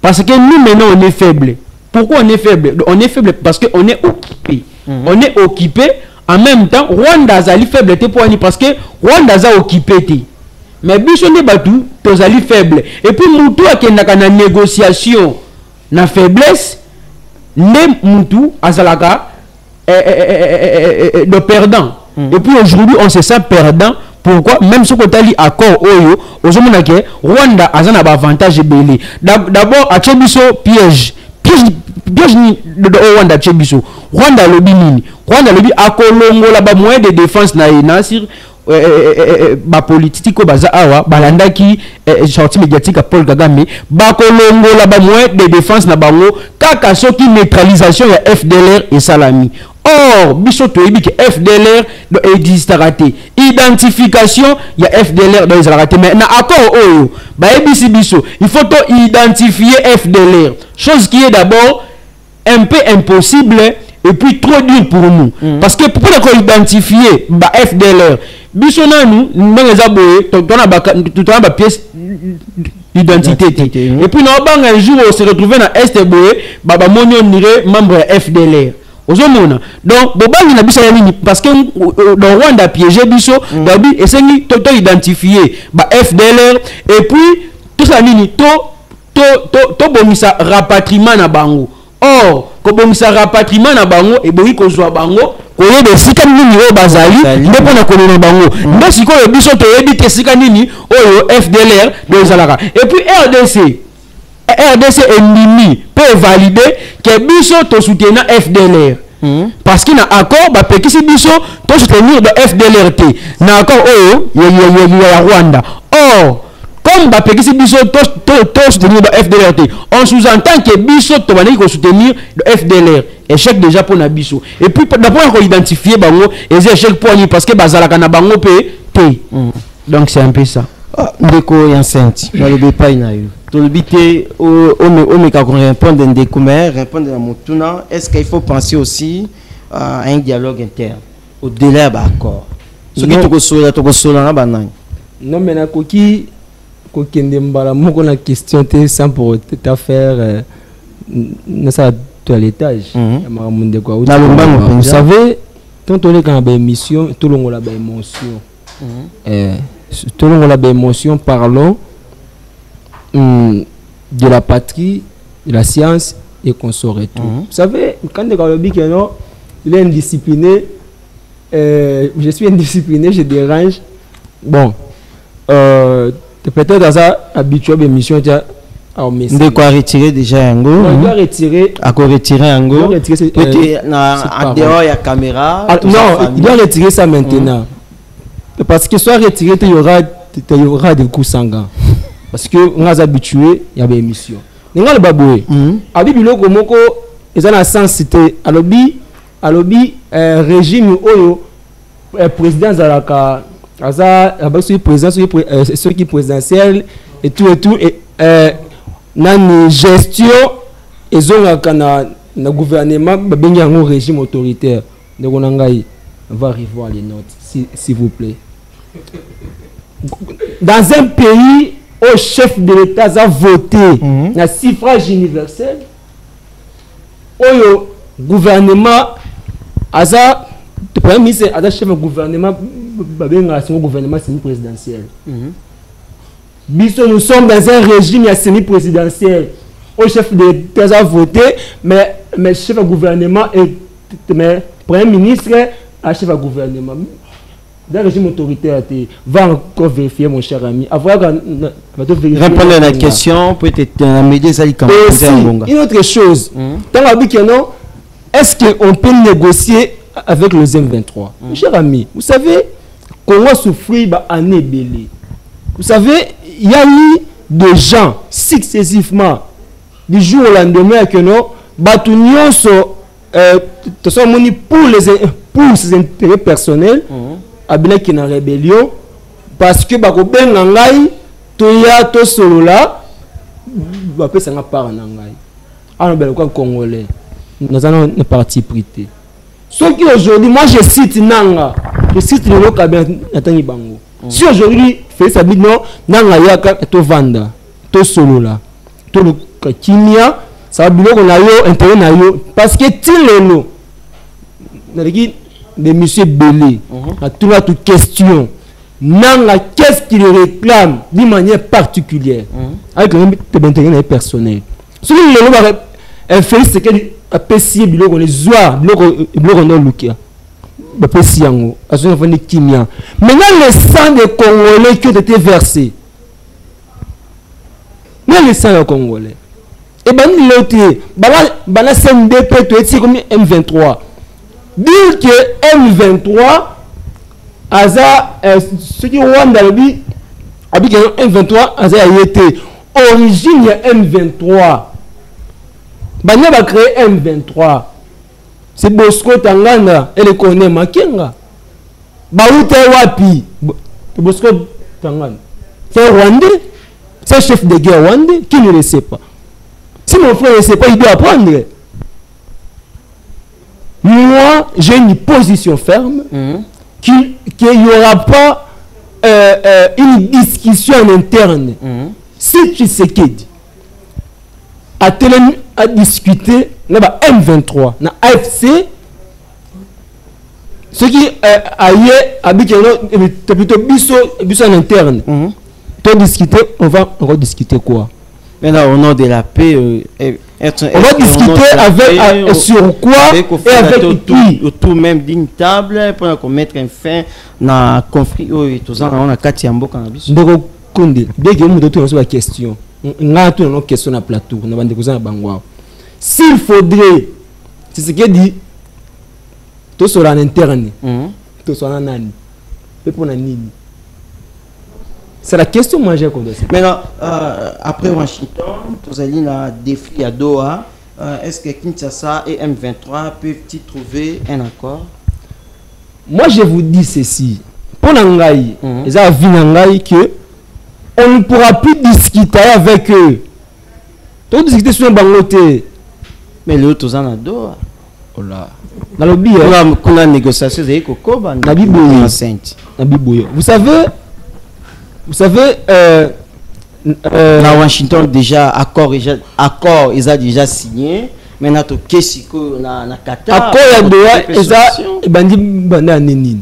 Speaker 5: parce que nous maintenant on est faible. Pourquoi on est faible? On est faible parce que on est occupé. On est occupé en même temps Rwanda azali faible te parce que Rwanda za occupé te. Mais biso ne batu tozali faible et puis mutu akendaka na négociation na faiblesse ne mutu azalaka de perdant. Et puis aujourd'hui on se sent perdant. Pourquoi? Même si on a dit accord oyo ozomona ke Rwanda azana ba avantage belé. D'abord a chebiso piège ni de Rwanda chebiso. Rwanda lobi nini? Rwanda lobi akolongola ba moyen de défense na sur ba politique ko baza awa balandaki sortie médiatique à Paul Kagame ba kolongola ba moyen de défense na bango kaka soki neutralisation ya FDLR et Salami. Or biso toyebi ke FDLR do existaraté identification ya FDLR do existaraté mais na accord oyo ba ebisi biso il faut to identifier FDLR, chose qui est d'abord un peu impossible et puis trop dur pour nous parce que pour identifier ba FDLR biso nanu ndenge boye tona ba pièce d'identité et puis na banga un jour on se retrouver na est boye baba monyo nire membre ya FDLR ozomona. Donc bobangi na biso ya nini parce que dans Rwanda piégé biso dabi esengi to identifier ba FDLR et puis tout ça nini to bomisa rapatriement na bango. Or ko bomisa rapatriement na bango e boyi ko zwa bango koye de sika nini o bazali ndepo na kolona bango ndo sikoyo biso to yebi ke sika nini oyo FDLR do zalaka et puis RDC ennemi peut valider que biso to soutenir FDLR parce qu'il na accord ba pekisi biso to soutenir de FDLR te na accord oyo ya Rwanda. Or comme ba pekisi biso to soutenir de FDLR te on sous-entend que biso to banaki ko soutenir de FDLR échec déjà pour na biso et puis d'abord ko identifier bango et échec pour ni parce que bazalaka na bango pe te. Donc c'est un peu ça.
Speaker 2: ndeko ya sainte nalobi epai na yo tolobi te omeka korépondre ndeko mais répondre na motuna est-ce qu'il faut penser aussi à un dialogue interne au-delà ya baaccord soki tokosola na banani
Speaker 6: non mais nakoki kokende mbala moko na question te sans pour te faire na toilettage ya makambo ndeko vous savez quand on est dans une émission tout le monde a une émotion tout le monde a une émotion parlons de la patrie de la science et qu'on saurait tout vous savez quand on dit que non il est indiscipliné je suis indiscipliné je dérange bon peut-être dans ça habitué à l'émission
Speaker 2: ndeko a retiré déjà yango
Speaker 6: on doit retirer
Speaker 2: yango peut-être en dehors ya caméra
Speaker 6: non il doit retirer ça maintenant parce que soit retiré il y aura des coups sanguins parce que on est habitué il y a des émissions ninga le baboué abi biloko moko eza na sens cité alobi régime oyo président zalaka aza abaki président ceux qui présidentiel et tout et nani gestion ezongaka na gouvernement babengi yango régime autoritaire ndeko na ngai va revoir les notes s'il vous plaît dans un pays au chef de l'État a voté na suffrage universel oyo gouvernement aza le premier ministre aza chef de gouvernement babenga son gouvernement semi-présidentiel nous sommes dans un régime semi-présidentiel. Au chef de l'État a voté, mais chef de gouvernement et premier ministre à chef de gouvernement. Dans le régime autoritaire, va encore vérifier, mon cher ami.
Speaker 2: Répondre à la question, peut-être m'aider ça.
Speaker 6: Une autre chose, est-ce qu'on peut négocier avec le M23? Mon cher ami, vous savez, comment souffrir année belée. Vous savez, il y a eu des gens successivement du jour au lendemain que nous battions pour ses intérêts personnels à une rébellion parce que bakoben nangai toya to solo là va pas s'en part nangai alors ben quoi congolais nous avons une partie prité ce qui aujourd'hui moi je cite nanga je cite le Kabila Natangi Bango. Si aujourd'hui Félix Abid non nanga yaka to vanda to solo là to le kimia ça biloko na yo intérêt na yo parce que tilelo na liki de monsieur Belé a toute question nanga qu'est-ce qu'il réclame d'une manière particulière avec l'intérêt personnel celui le va Félix c'est que a pessier biloko les zoa biloko no lukia Bapesiango, à ce moment kimia. Maintenant, le sang des Congolais qui ont été versés. Mais le sang des Congolais. Et bien, l'autre, bana CNDP, tu es comme M23. Dire que M23, Aza, ce qui est Rwanda, habite M23, Aza a été origine M23. Bana va créer M23. C'est Bosco Tangana et le connaît Makenga. Baoute Wapi. Bosco Tangana. C'est Rwandais. C'est chef de guerre Rwandais. Qui ne le sait pas? Si mon frère ne le sait pas, il doit apprendre. Moi, j'ai une position ferme qu'il n'y aura pas une discussion en interne. Si tu sais qu'il dit à discuter là M23 na AFC ce qui ailleurs habite plutôt biso en interne to discuter on va rediscuter quoi
Speaker 2: maintenant au nom de la paix
Speaker 6: on va discuter avec sur quoi et avec qui
Speaker 2: autour même d'une table pour mettre un fin na conflit tous on a kati ya mboka na biso
Speaker 6: ndoko konde dès que nous devons la question nga tout nos questions na plateau na bande kozana bangwa s'il faudrait c'est ce que dit tout sur en interne tout sur en nani et pour nani c'est la question majeure qu'on doit se poser.
Speaker 2: Maintenant après Washington tous allez na défi à Doha est-ce que Kinshasa et M23 peuvent-ils trouver un accord?
Speaker 6: Moi je vous dis ceci pour nangai ils a vu nangai que on ne pourra plus discuter avec eux. Donc discuter sur un bangoté.
Speaker 2: Mais les autres en Doha.
Speaker 6: Oh là. Dans le billet.
Speaker 2: Qu'on a négociation avec Kokoba.
Speaker 6: Vous savez,
Speaker 2: à Washington déjà accord ils ont déjà signé. Maintenant to Kesiko na Qatar.
Speaker 6: Accord à Doha ils bandi banda nini.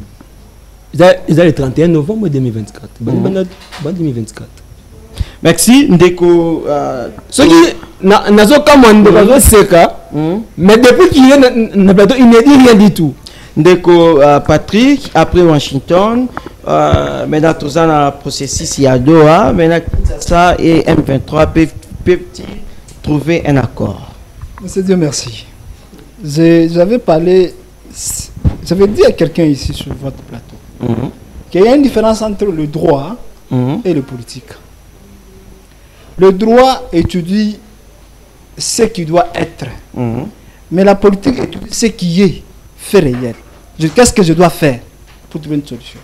Speaker 6: Ils ont le 31 novembre 2024. Bandi 2024.
Speaker 2: Merci Ndeko.
Speaker 6: Ce qui nazo comme Ndeko seka. Mais depuis qu'il y a na plateau il ne dit rien du tout.
Speaker 2: Ndeko Patrick après Washington maintenant tout ça dans le processus il y a Doha maintenant ça et M23 peuvent trouver un accord.
Speaker 3: Monsieur Dieu merci. J'avais dit à quelqu'un ici sur votre plateau qu'il y a une différence entre le droit et le politique. Le droit étudie ce qui doit être, mais la politique étudie ce qui est fait réel. Qu'est-ce que je dois faire pour trouver une solution?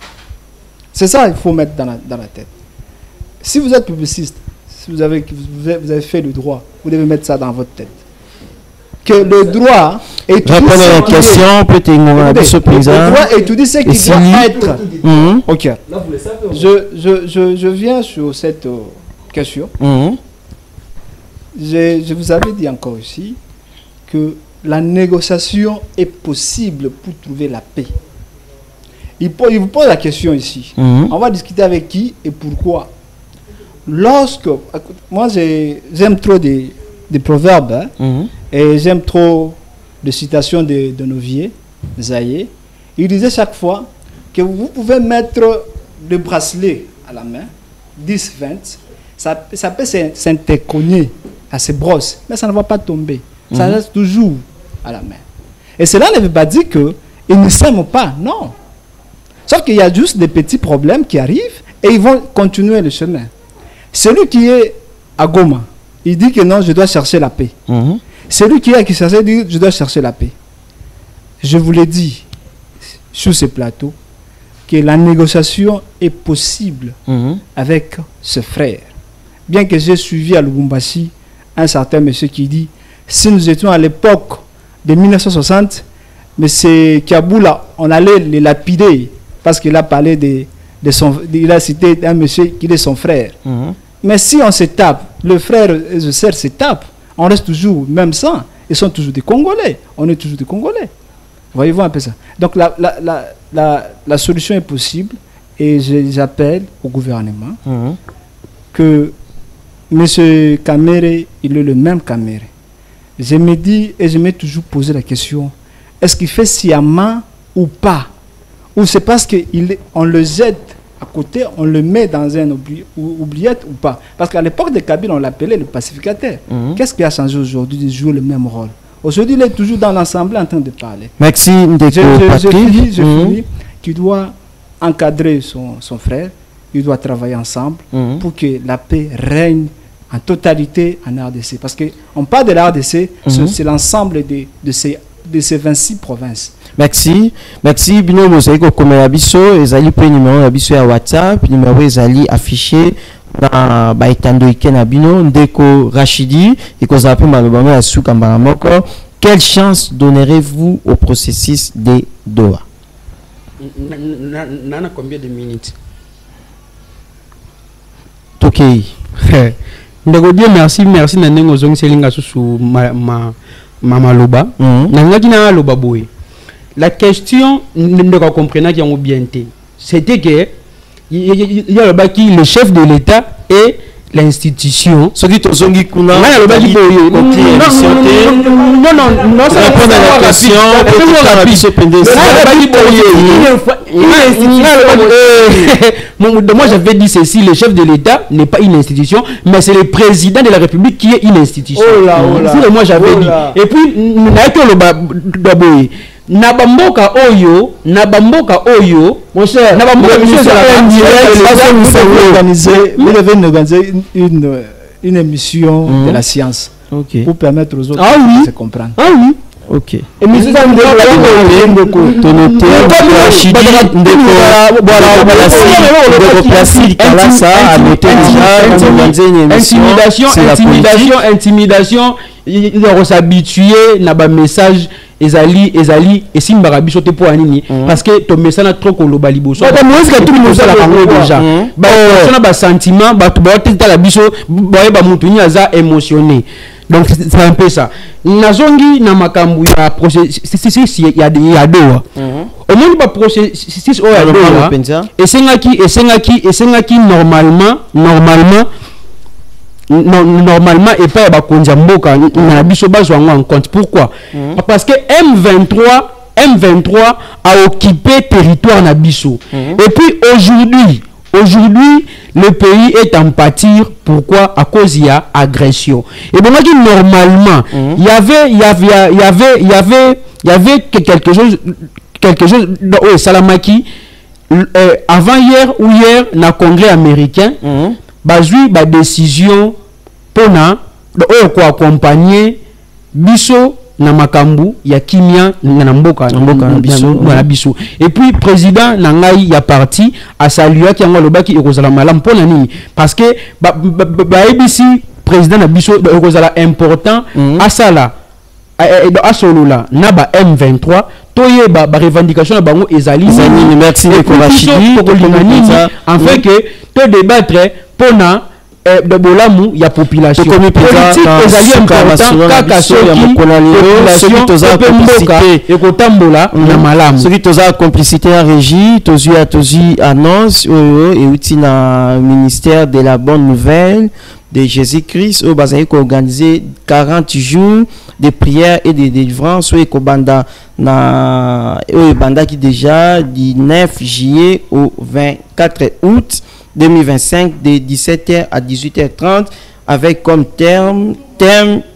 Speaker 3: C'est ça qu'il faut mettre dans la tête. Si vous êtes publiciste, si vous avez fait le droit, vous devez mettre ça dans votre tête. Que le droit étudie
Speaker 2: répondre à la question, peut-être
Speaker 3: le droit étudie ce qui doit être. Ok. Je viens sur cette question. Je vous avais dit encore ici que la négociation est possible pour trouver la paix. Il vous pose la question ici. On va discuter avec qui et pourquoi. Moi j'aime trop des proverbes et j'aime trop des citations de nos vieux, Zaïe. Il disait chaque fois que vous pouvez mettre le bracelet à la main, 10, 20, ça peut s'intercogner à ses brosses, mais ça ne va pas tomber. Ça reste toujours à la main. Et cela ne veut pas dire qu'ils ne s'aiment pas, non. Sauf qu'il y a juste des petits problèmes qui arrivent et ils vont continuer le chemin. Celui qui est à Goma, il dit que non, je dois chercher la paix. Celui qui est à Kinshasa dit je dois chercher la paix. Je vous l'ai dit sur ce plateau que la négociation est possible avec ce frère. Bien que j'ai suivi à Lubumbashi un certain monsieur qui dit si nous étions à l'époque de 1960, M. Kiaboula, on allait les lapider parce qu'il a parlé il a cité un monsieur qui est son frère. Mais si on se tape, le frère et le sœur se tapent, on reste toujours même sang. Ils sont toujours des Congolais. On est toujours des Congolais. Voyez-vous un peu ça. Donc la solution est possible et j'appelle au gouvernement que M. Kamere, il est le même Kamere. Je me dis et je m'ai toujours posé la question, est-ce qu'il fait sciemment ou pas? Ou c'est parce qu'on le jette à côté, on le met dans un oubliette ou pas? Parce qu'à l'époque de Kabila, on l'appelait le pacificateur. Qu'est-ce qui a changé aujourd'hui de jouer le même rôle? Aujourd'hui, il est toujours dans l'Assemblée en train de parler.
Speaker 2: Merci,
Speaker 3: je finis qu'il doit encadrer son frère, il doit travailler ensemble pour que la paix règne en totalité en RDC. Parce qu'on parle de la RDC, c'est l'ensemble de ces 26 provinces.
Speaker 2: Merci. Merci. Bino Mosaïko comme Abisso, ezali pe numéro Abisso ya WhatsApp, numéro ezali affiché na baitando ikena bino Ndeko Rachidi et ko zape malobama ya sukamba moko. Quelle chance donnerez-vous au processus de Doha?
Speaker 5: Nana combien de minutes?
Speaker 2: OK.
Speaker 5: Ndeko Dieu merci nanengo zong selinga susu mama loba. Nanga kina loba boy. La question, ne comprenez pas bien, c'était que il y a le chef de l'État et l'institution.
Speaker 2: Ce qui est
Speaker 5: non,
Speaker 2: répondre à la question.
Speaker 5: Moi j'avais dit ceci, le chef de l'État n'est pas une institution, mais c'est le président de la République qui est une institution. Moi j'avais dit. Et puis, Nabamboka Oyo, mon cher,
Speaker 3: vous devez organiser une émission de la science pour permettre aux autres de se comprendre.
Speaker 2: Ok.
Speaker 6: Et mais c'est ça, intimidation, il doit s'habituer à un message. Ezali et si mbarabi sote pour anini parce que ton message na trop kolobali boso ba moi est-ce que tout le monde la bango déjà ba on a sentiment ba to ba teta la biso ba mutu ni aza émotionné donc c'est un peu ça nazongi na makambu ya processus ya doa au moins ba processus o ya doa esengaki normalement et pas ba konza mboka na biso bazwa en compte. Pourquoi? Parce que M23 a occupé territoire na biso. Et puis aujourd'hui le pays est en pâture. Pourquoi? À cause il y a agression. Et bon normalement il y avait quelque chose au Salamaki avant hier na congrès américain bazui ba décision pona ko accompagner biso na makambu ya kimia na mboka na biso et puis président na ngai ya parti a salué ki ngo lobaki ekozala malamu pona nini parce que ba ABC président na biso ekozala important asala asolola na ba M23 toye ba revendication na bango ezali
Speaker 2: merci de Korachidi
Speaker 6: en fait que to débattre pona de bolamu ya population politique ezali important kaka soki population toza ekotambola na malamu
Speaker 2: soki toza complicité en régie tozi annonce et outil na ministère de la bonne nouvelle de Jésus-Christ au bazali ko organiser 40 jours de prière et de délivrance au Kobanda na banda qui déjà du 9 juillet au 24 août 2025 de 17h à 18h30 avec comme thème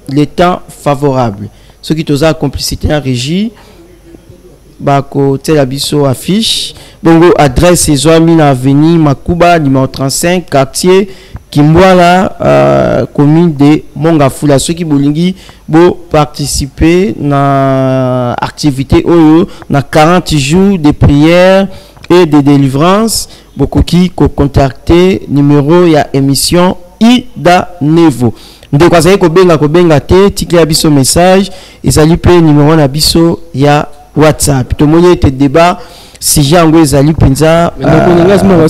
Speaker 2: les temps favorables. Ce qui toza complicité en régie bako tel biso affiche bongo adresse Ezoamina avenue Makuba numéro 35 quartier Kimbwala commune de Mongafula. Ceux qui bolingi bo participer na activité oyo na 40 jours de prière et de délivrance beaucoup qui contacter numéro ya émission Ida Nevo ndeko azali kobenga te tikle ya biso message ezali pe numéro na biso ya WhatsApp tomoni te débat si jango ezali penza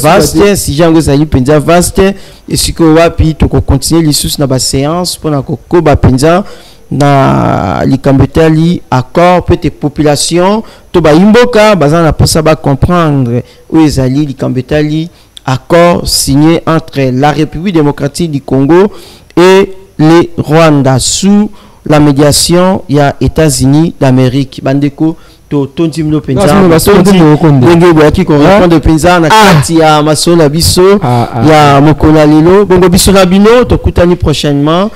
Speaker 2: vaste si jango ezali penza vaste et siko wapi to continuer lisusu na ba séance pona ko ba penza na likambetali accord peut être population to ba imboka bazana posa ba comprendre où ezali likambetali accord signé entre la République démocratique du Congo et le Rwanda sous la médiation ya États-Unis d'Amérique bandeko to tondi mno penza ndenge boyaki ko répondre penza na kati ya masola biso ya mokona lelo bongo biso na bino to kutani prochainement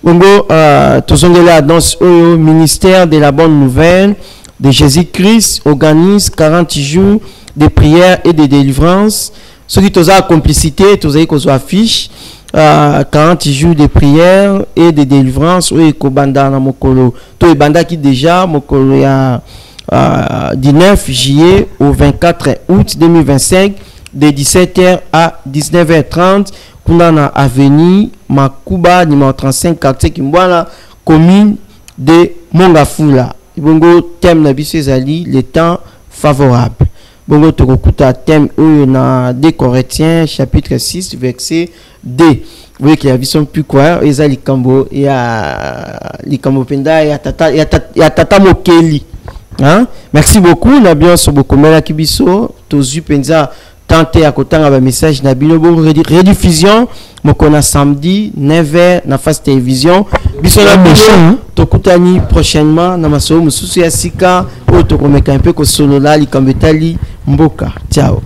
Speaker 2: bongo tozongela annonce au ministère de la bonne nouvelle de Jésus-Christ organise 40 jours de prière et de délivrance. Ce qui toza complicité toza ko affiche 40 jours de prière et de délivrance ou ekobanda na mokolo to ebanda ki déjà mokolo ya du 9 juillet au 24 août 2025 de 17h à 19h30 kuna avenue Makuba numéro 35 quartier Kimbwala commune de Mongafula. Bongo thème na biso ezali les temps favorables. Bongo tokokuta thème oyo na 2 Corinthiens chapitre 6 verset 2. Vous voyez qu'il y a vision plus quoi ezali kambo ya likambo penda ya tata mokeli. Hein? Merci beaucoup na bien so beaucoup mela kibiso tozu penza tenter à kotanga ba message na bino bon rediffusion mokona samedi 9h na face télévision biso na bino tokutani prochainement na maso mususu ya sika o tokomeka un peu ko solola likambetali mboka ciao.